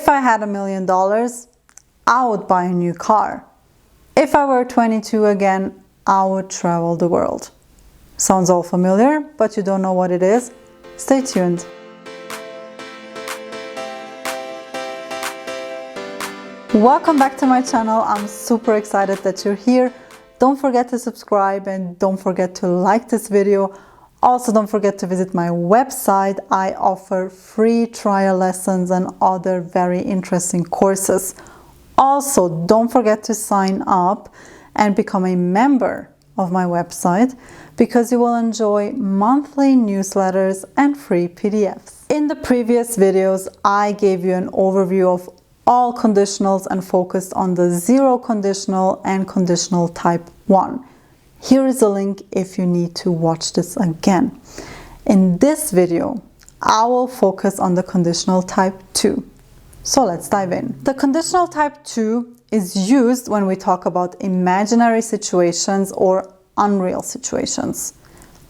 If I had $1,000,000, I would buy a new car. If I were 22 again, I would travel the world. Sounds all familiar, but you don't know what it is? Stay tuned. Welcome back to my channel. I'm super excited that you're here. Don't forget to subscribe and don't forget to like this video. Also, don't forget to visit my website. I offer free trial lessons and other very interesting courses. Also, don't forget to sign up and become a member of my website because you will enjoy monthly newsletters and free PDFs. In the previous videos, I gave you an overview of all conditionals and focused on the zero conditional and conditional type 1. Here is a link if you need to watch this again. In this video, I will focus on the conditional type 2. So let's dive in. The conditional type 2 is used when we talk about imaginary situations or unreal situations.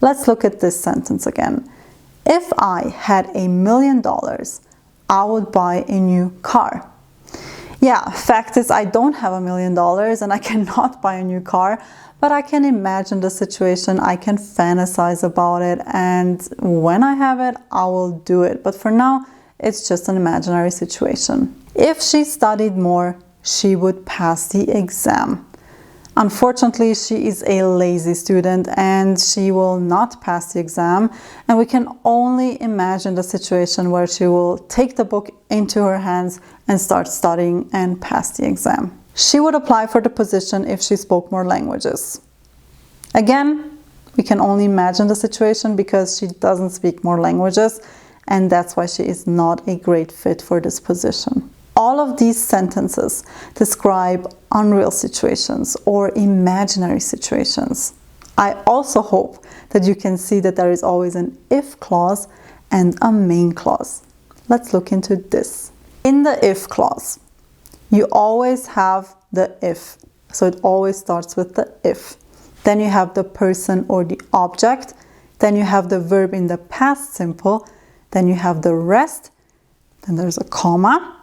Let's look at this sentence again. If I had $1,000,000, I would buy a new car. Yeah, fact is I don't have $1,000,000 and I cannot buy a new car, but I can imagine the situation, I can fantasize about it, and when I have it, I will do it. But for now, it's just an imaginary situation. If she studied more, she would pass the exam. Unfortunately, she is a lazy student and she will not pass the exam, and we can only imagine the situation where she will take the book into her hands and start studying and pass the exam. She would apply for the position if she spoke more languages. Again, we can only imagine the situation because she doesn't speak more languages, and that's why she is not a great fit for this position. All of these sentences describe unreal situations or imaginary situations. I also hope that you can see that there is always an if clause and a main clause. Let's look into this. In the if clause, you always have the if. So it always starts with the if. Then you have the person or the object. Then you have the verb in the past simple. Then you have the rest. Then there's a comma.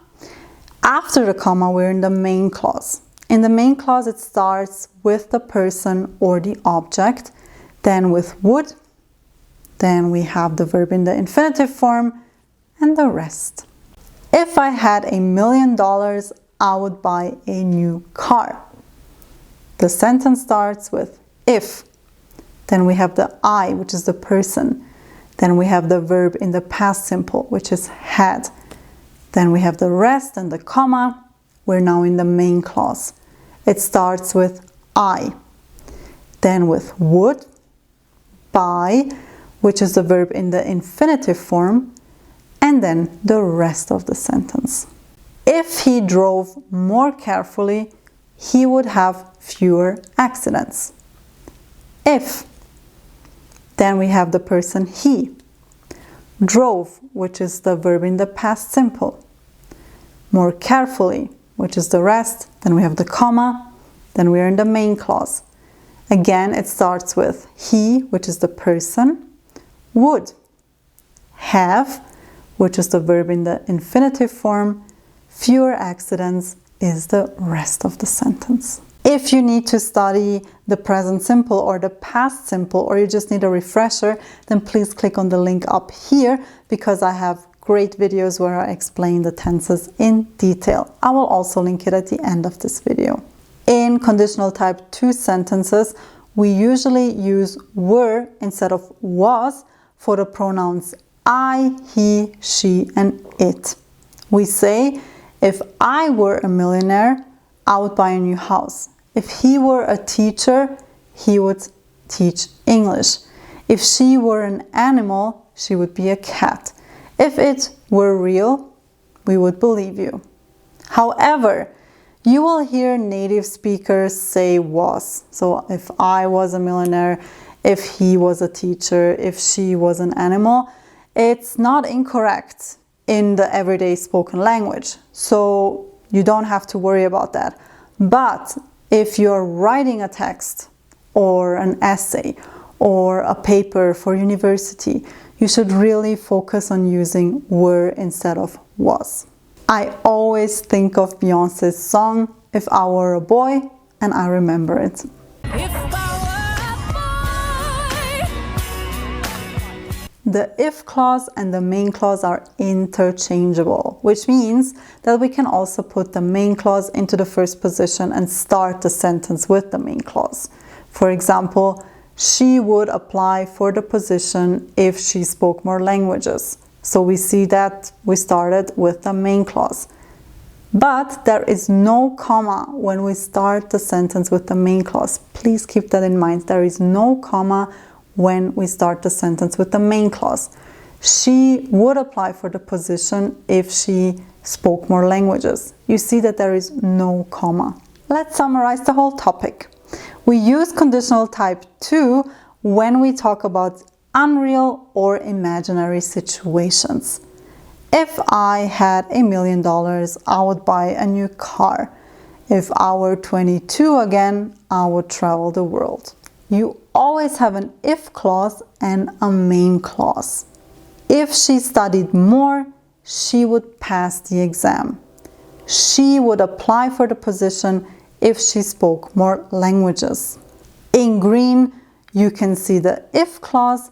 After the comma, we're in the main clause. In the main clause, it starts with the person or the object, then with would, then we have the verb in the infinitive form, and the rest. If I had $1,000,000, I would buy a new car. The sentence starts with if. Then we have the I, which is the person. Then we have the verb in the past simple, which is had. Then we have the rest and the comma. We're now in the main clause. It starts with I. Then with would, buy, which is the verb in the infinitive form, and then the rest of the sentence. If he drove more carefully, he would have fewer accidents. If. Then we have the person he. Drove, which is the verb in the past simple. More carefully, which is the rest. Then we have the comma. Then we are in the main clause. Again, it starts with he, which is the person. Would. Have, which is the verb in the infinitive form. Fewer accidents is the rest of the sentence. If you need to study the present simple or the past simple, or you just need a refresher, then please click on the link up here because I have great videos where I explain the tenses in detail. I will also link it at the end of this video. In conditional type 2 sentences, we usually use were instead of was for the pronouns I, he, she, and it. We say, if I were a millionaire, I would buy a new house. If he were a teacher, he would teach English. If she were an animal, she would be a cat. If it were real, we would believe you. However, you will hear native speakers say was. So if I was a millionaire, if he was a teacher, if she was an animal, it's not incorrect in the everyday spoken language. So you don't have to worry about that. But if you're writing a text or an essay or a paper for university, you should really focus on using were instead of was. I always think of Beyonce's song, If I Were a Boy, and I remember it. The if clause and the main clause are interchangeable, which means that we can also put the main clause into the first position and start the sentence with the main clause. For example, she would apply for the position if she spoke more languages. So we see that we started with the main clause. But there is no comma when we start the sentence with the main clause. Please keep that in mind. There is no comma when we start the sentence with the main clause. She would apply for the position if she spoke more languages. You see that there is no comma. Let's summarize the whole topic. We use conditional type 2 when we talk about unreal or imaginary situations. If I had $1 million, I would buy a new car. If I were 22 again, I would travel the world. You always have an if clause and a main clause. If she studied more, she would pass the exam. She would apply for the position if she spoke more languages. In green, you can see the if clause,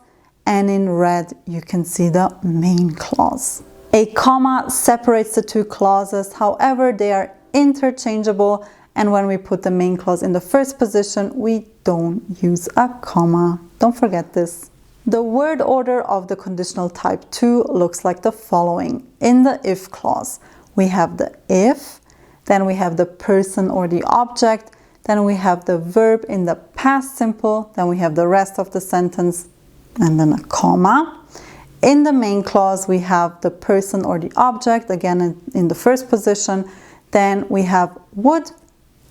and in red, you can see the main clause. A comma separates the two clauses, however, they are interchangeable, and when we put the main clause in the first position, we don't use a comma. Don't forget this. The word order of the conditional type 2 looks like the following. In the if clause, we have the if, then we have the person or the object, then we have the verb in the past simple, then we have the rest of the sentence, and then a comma. In the main clause, we have the person or the object, again in the first position, then we have would,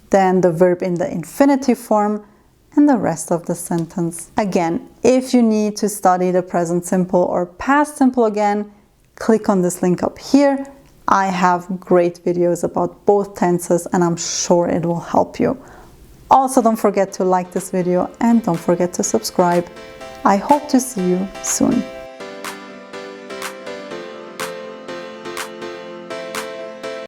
then the verb in the infinitive form, and the rest of the sentence. Again, if you need to study the present simple or past simple again, click on this link up here. I have great videos about both tenses and I'm sure it will help you. Also, don't forget to like this video and don't forget to subscribe. I hope to see you soon.